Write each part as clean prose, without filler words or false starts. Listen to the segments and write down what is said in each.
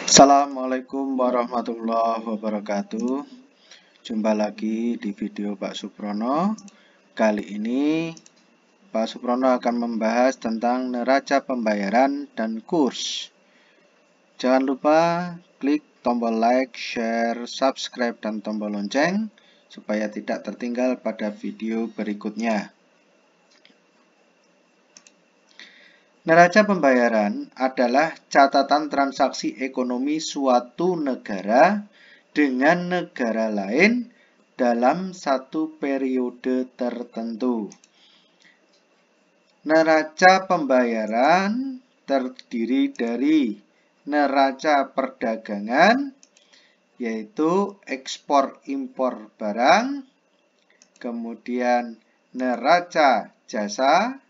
Assalamualaikum warahmatullahi wabarakatuh. Jumpa lagi di video Pak Suprono. Kali ini Pak Suprono akan membahas tentang neraca pembayaran dan kurs. Jangan lupa klik tombol like, share, subscribe, dan tombol lonceng supaya tidak tertinggal pada video berikutnya. Neraca pembayaran adalah catatan transaksi ekonomi suatu negara dengan negara lain dalam satu periode tertentu. Neraca pembayaran terdiri dari neraca perdagangan, yaitu ekspor impor barang, kemudian neraca jasa,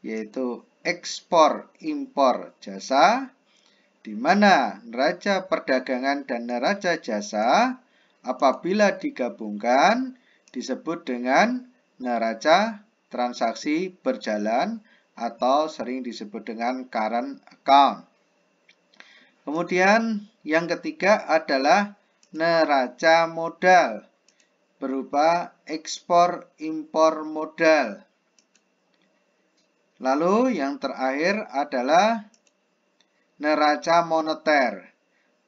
yaitu ekspor impor jasa, di mana neraca perdagangan dan neraca jasa apabila digabungkan disebut dengan neraca transaksi berjalan atau sering disebut dengan current account. Kemudian yang ketiga adalah neraca modal berupa ekspor impor modal. Lalu yang terakhir adalah neraca moneter.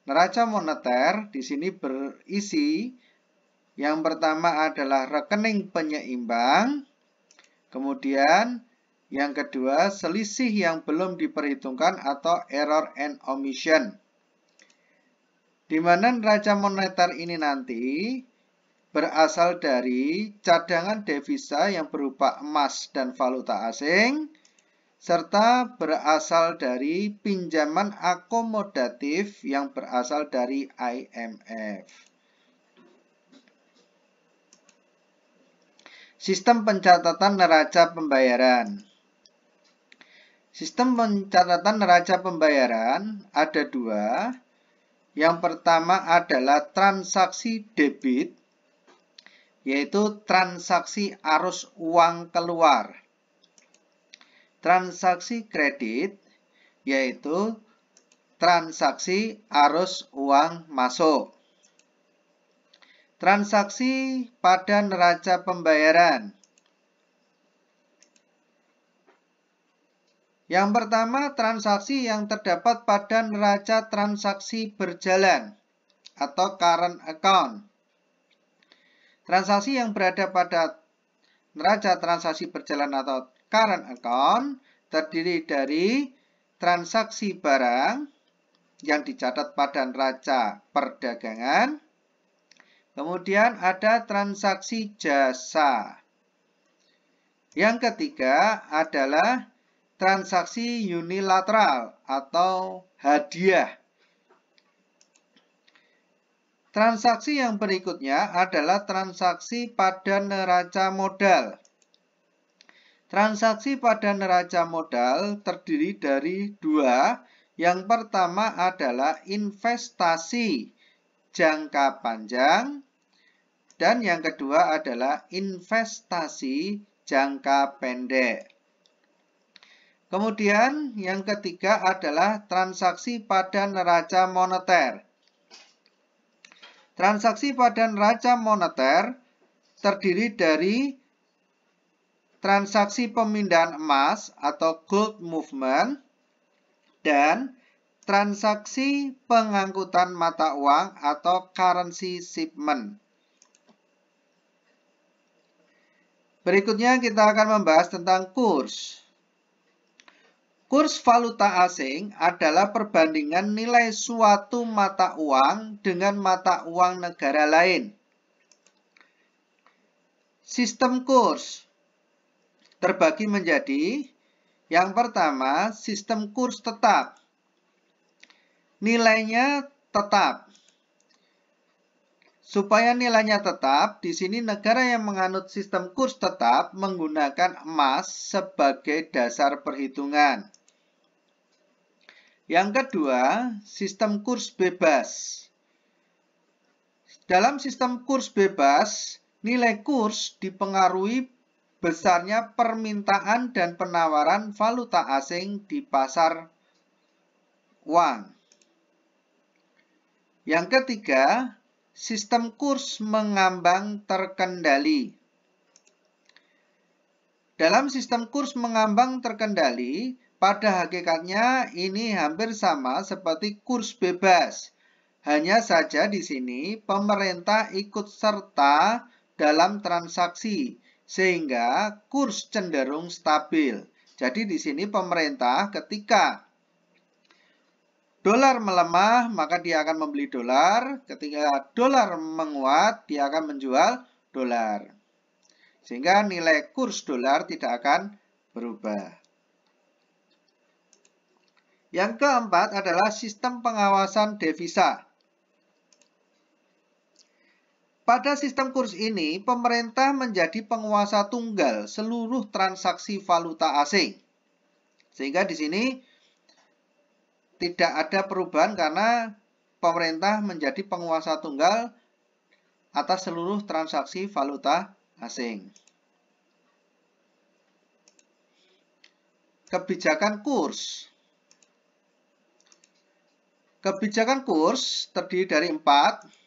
Neraca moneter di sini berisi yang pertama adalah rekening penyeimbang, kemudian yang kedua selisih yang belum diperhitungkan atau error and omission. Di mana neraca moneter ini nanti berasal dari cadangan devisa yang berupa emas dan valuta asing, serta berasal dari pinjaman akomodatif yang berasal dari IMF. Sistem pencatatan neraca pembayaran. Sistem pencatatan neraca pembayaran ada dua. Yang pertama adalah transaksi debit, yaitu transaksi arus uang keluar. Transaksi kredit, yaitu transaksi arus uang masuk. Transaksi pada neraca pembayaran. Yang pertama, transaksi yang terdapat pada neraca transaksi berjalan atau current account. Transaksi yang berada pada neraca transaksi berjalan atau current account terdiri dari transaksi barang yang dicatat pada neraca perdagangan. Kemudian ada transaksi jasa. Yang ketiga adalah transaksi unilateral atau hadiah. Transaksi yang berikutnya adalah transaksi pada neraca modal. Transaksi pada neraca modal terdiri dari dua. Yang pertama adalah investasi jangka panjang dan yang kedua adalah investasi jangka pendek. Kemudian yang ketiga adalah transaksi pada neraca moneter. Transaksi pada neraca moneter terdiri dari transaksi pemindahan emas atau gold movement dan transaksi pengangkutan mata uang atau currency shipment. Berikutnya kita akan membahas tentang kurs. Kurs valuta asing adalah perbandingan nilai suatu mata uang dengan mata uang negara lain. Sistem kurs terbagi menjadi yang pertama, sistem kurs tetap. Nilainya tetap. Supaya nilainya tetap, di sini negara yang menganut sistem kurs tetap menggunakan emas sebagai dasar perhitungan. Yang kedua, sistem kurs bebas. Dalam sistem kurs bebas, nilai kurs dipengaruhi besarnya permintaan dan penawaran valuta asing di pasar uang. Yang ketiga, sistem kurs mengambang terkendali. Dalam sistem kurs mengambang terkendali, pada hakikatnya ini hampir sama seperti kurs bebas. Hanya saja di sini pemerintah ikut serta dalam transaksi, sehingga kurs cenderung stabil. Jadi di sini pemerintah ketika dolar melemah, maka dia akan membeli dolar. Ketika dolar menguat, dia akan menjual dolar. Sehingga nilai kurs dolar tidak akan berubah. Yang keempat adalah sistem pengawasan devisa. Pada sistem kurs ini, pemerintah menjadi penguasa tunggal seluruh transaksi valuta asing. Sehingga di sini tidak ada perubahan karena pemerintah menjadi penguasa tunggal atas seluruh transaksi valuta asing. Kebijakan kurs. Kebijakan kurs terdiri dari 4.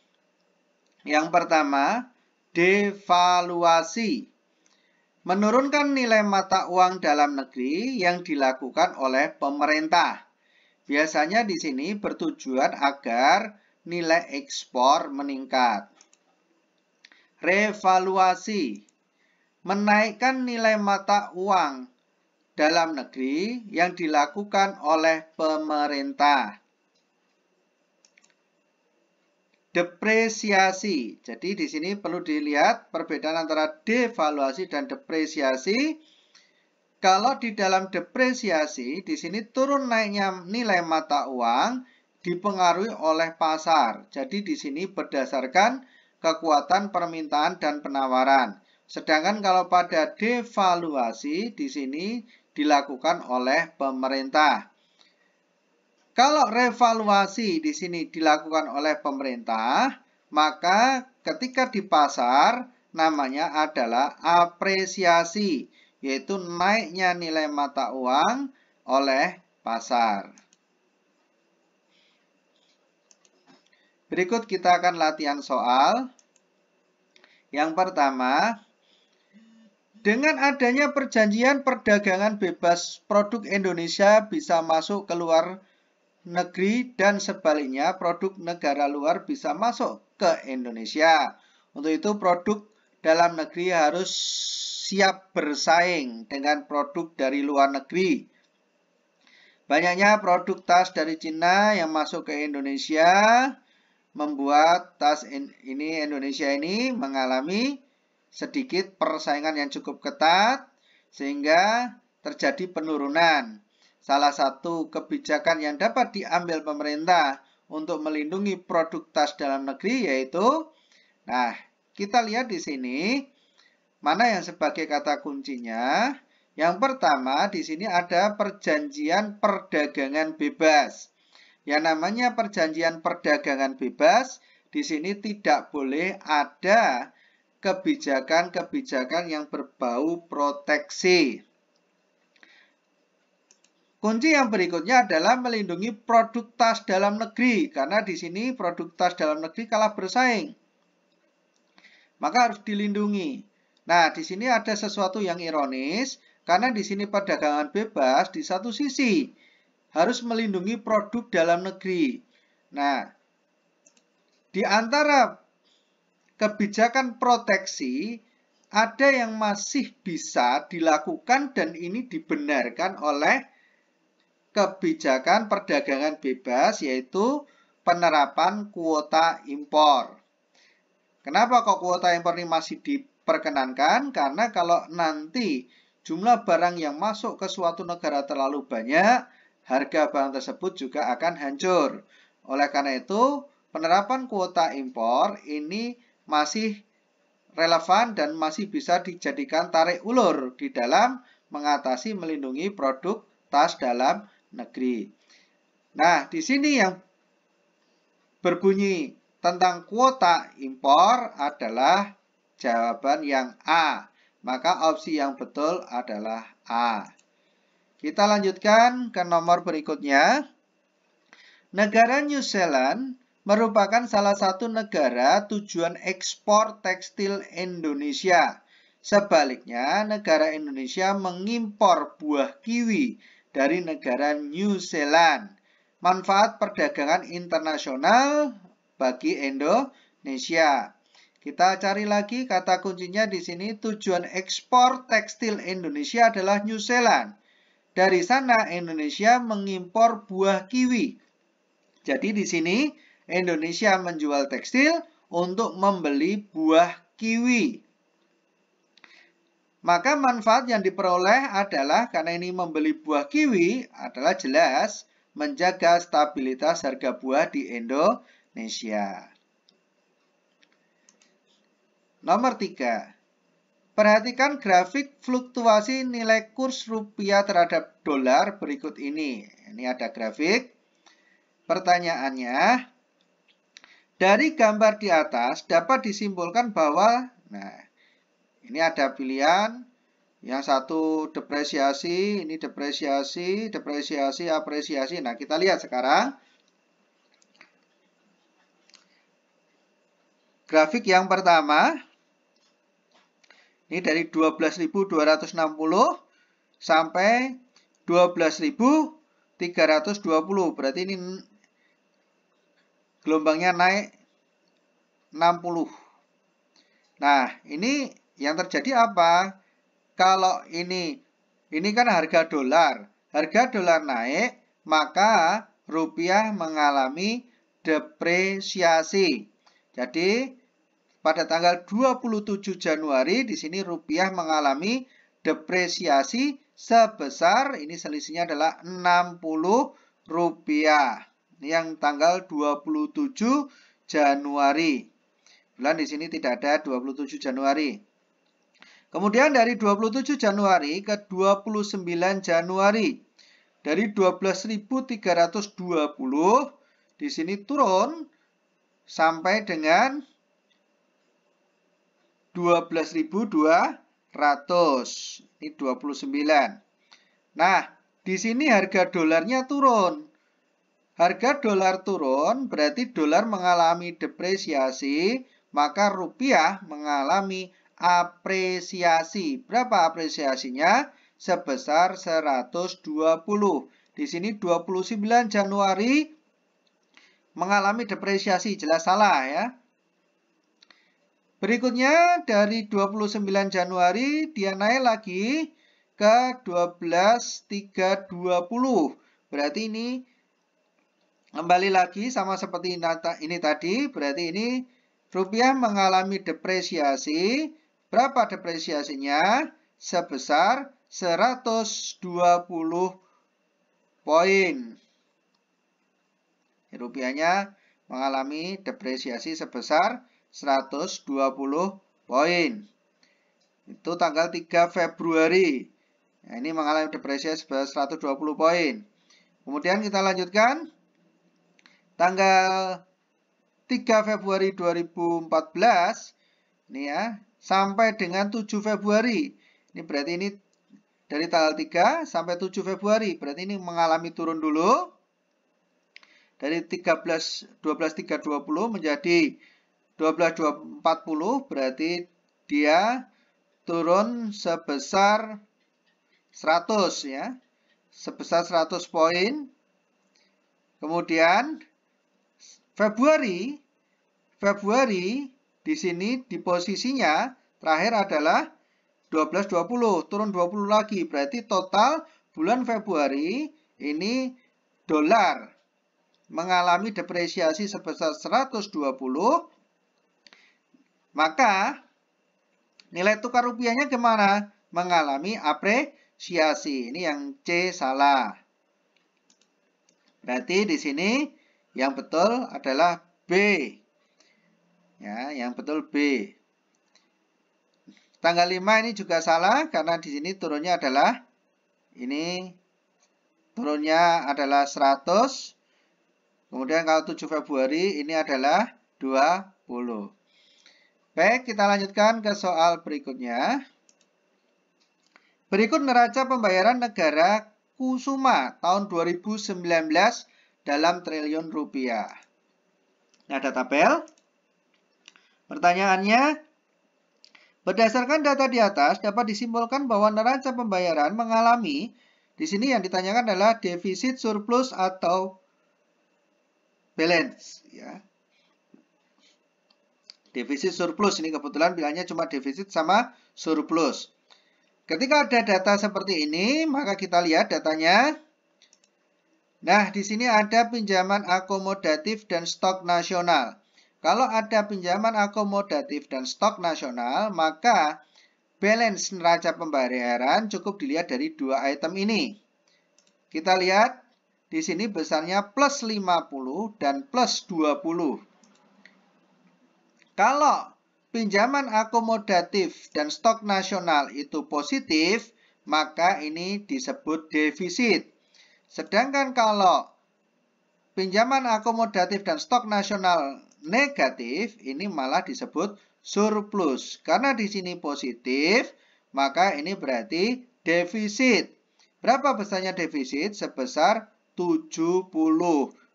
Yang pertama, devaluasi. Menurunkan nilai mata uang dalam negeri yang dilakukan oleh pemerintah. Biasanya di sini bertujuan agar nilai ekspor meningkat. Revaluasi. Menaikkan nilai mata uang dalam negeri yang dilakukan oleh pemerintah. Depresiasi. Jadi di sini perlu dilihat perbedaan antara devaluasi dan depresiasi. Kalau di dalam depresiasi, di sini turun naiknya nilai mata uang dipengaruhi oleh pasar. Jadi di sini berdasarkan kekuatan permintaan dan penawaran. Sedangkan kalau pada devaluasi di sini dilakukan oleh pemerintah. Kalau revaluasi di sini dilakukan oleh pemerintah, maka ketika di pasar namanya adalah apresiasi, yaitu naiknya nilai mata uang oleh pasar. Berikut kita akan latihan soal. Yang pertama, dengan adanya perjanjian perdagangan bebas, produk Indonesia bisa masuk keluar negeri dan sebaliknya produk negara luar bisa masuk ke Indonesia. Untuk itu produk dalam negeri harus siap bersaing dengan produk dari luar negeri. Banyaknya produk tas dari Cina yang masuk ke Indonesia membuat tas Indonesia ini mengalami sedikit persaingan yang cukup ketat sehingga terjadi penurunan. Salah satu kebijakan yang dapat diambil pemerintah untuk melindungi produk tas dalam negeri yaitu, nah kita lihat di sini mana yang sebagai kata kuncinya. Yang pertama di sini ada perjanjian perdagangan bebas. Yang namanya perjanjian perdagangan bebas di sini tidak boleh ada kebijakan-kebijakan yang berbau proteksi. Kunci yang berikutnya adalah melindungi produk tas dalam negeri, karena di sini produk tas dalam negeri kalah bersaing. Maka harus dilindungi. Nah, di sini ada sesuatu yang ironis, karena di sini perdagangan bebas di satu sisi harus melindungi produk dalam negeri. Nah, di antara kebijakan proteksi ada yang masih bisa dilakukan dan ini dibenarkan oleh kebijakan perdagangan bebas, yaitu penerapan kuota impor. Kenapa kok kuota impor ini masih diperkenankan? Karena kalau nanti jumlah barang yang masuk ke suatu negara terlalu banyak, harga barang tersebut juga akan hancur. Oleh karena itu, penerapan kuota impor ini masih relevan dan masih bisa dijadikan tarik ulur di dalam mengatasi melindungi produk tas dalam negeri. Nah, di sini yang berbunyi tentang kuota impor adalah jawaban yang A. Maka opsi yang betul adalah A. Kita lanjutkan ke nomor berikutnya. Negara New Zealand merupakan salah satu negara tujuan ekspor tekstil Indonesia. Sebaliknya, negara Indonesia mengimpor buah kiwi dari negara New Zealand. Manfaat perdagangan internasional bagi Indonesia. Kita cari lagi kata kuncinya di sini. Tujuan ekspor tekstil Indonesia adalah New Zealand. Dari sana Indonesia mengimpor buah kiwi. Jadi di sini Indonesia menjual tekstil untuk membeli buah kiwi. Maka manfaat yang diperoleh adalah karena ini membeli buah kiwi adalah jelas menjaga stabilitas harga buah di Indonesia. Nomor 3. Perhatikan grafik fluktuasi nilai kurs rupiah terhadap dolar berikut ini. Ini ada grafik. Pertanyaannya, dari gambar di atas dapat disimpulkan bahwa, ini ada pilihan, yang satu depresiasi, ini depresiasi, depresiasi, apresiasi. Nah, kita lihat sekarang. Grafik yang pertama, ini dari 12.260 sampai 12.320. Berarti ini gelombangnya naik 60. Nah, ini yang terjadi apa? Kalau ini kan harga dolar. Harga dolar naik, maka rupiah mengalami depresiasi. Jadi, pada tanggal 27 Januari di sini rupiah mengalami depresiasi sebesar, ini selisihnya adalah 60 rupiah. Ini yang tanggal 27 Januari. Bulan di sini tidak ada 27 Januari. Kemudian dari 27 Januari ke 29 Januari. Dari 12.320 di sini turun sampai dengan 12.200. Ini 29. Nah, di sini harga dolarnya turun. Harga dolar turun berarti dolar mengalami depresiasi, maka rupiah mengalami apresiasi. Berapa apresiasinya? Sebesar 120. Di sini 29 Januari mengalami depresiasi, jelas salah ya. Berikutnya dari 29 Januari dia naik lagi ke 12.320. Berarti ini kembali lagi sama seperti ini tadi. Berarti ini rupiah mengalami depresiasi. Berapa depresiasinya? Sebesar 120 poin. Rupiahnya mengalami depresiasi sebesar 120 poin. Itu tanggal 3 Februari. Nah, ini mengalami depresiasi sebesar 120 poin. Kemudian kita lanjutkan. Tanggal 3 Februari 2014. Ini ya. Sampai dengan 7 Februari. Ini berarti ini dari tanggal 3 sampai 7 Februari. Berarti ini mengalami turun dulu. Dari 12.320 menjadi 12.240, berarti dia turun sebesar 100 ya. Sebesar 100 poin. Kemudian Februari di sini di posisinya terakhir adalah 12.20, turun 20 lagi. Berarti total bulan Februari ini dolar mengalami depresiasi sebesar 120. Maka nilai tukar rupiahnya kemana? Mengalami apresiasi. Ini yang C salah. Berarti di sini yang betul adalah B. Ya, yang betul B. Tanggal 5 ini juga salah karena di sini turunnya adalah 100. Kemudian kalau 7 Februari ini adalah 20. Baik, kita lanjutkan ke soal berikutnya. Berikut neraca pembayaran negara Kusuma tahun 2019 dalam triliun rupiah. Ini ada tabel. Pertanyaannya, berdasarkan data di atas dapat disimpulkan bahwa neraca pembayaran mengalami, di sini yang ditanyakan adalah defisit, surplus, atau balance. Ya. Defisit surplus, ini kebetulan bilangnya cuma defisit sama surplus. Ketika ada data seperti ini, maka kita lihat datanya. Nah, di sini ada pinjaman akomodatif dan stok nasional. Kalau ada pinjaman akomodatif dan stok nasional, maka balance neraca pembayaran cukup dilihat dari dua item ini. Kita lihat, di sini besarnya plus 50 dan plus 20. Kalau pinjaman akomodatif dan stok nasional itu positif, maka ini disebut defisit. Sedangkan kalau pinjaman akomodatif dan stok nasional negatif, ini malah disebut surplus. Karena di sini positif, maka ini berarti defisit. Berapa besarnya defisit? Sebesar 70.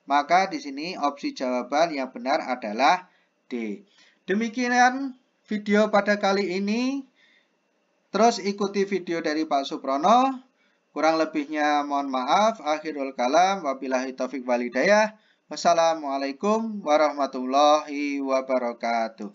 Maka di sini opsi jawaban yang benar adalah D. Demikian video pada kali ini. Terus ikuti video dari Pak Suprono. Kurang lebihnya mohon maaf. Akhirul kalam. Wabillahi taufiq walhidayah. Wassalamualaikum warahmatullahi wabarakatuh.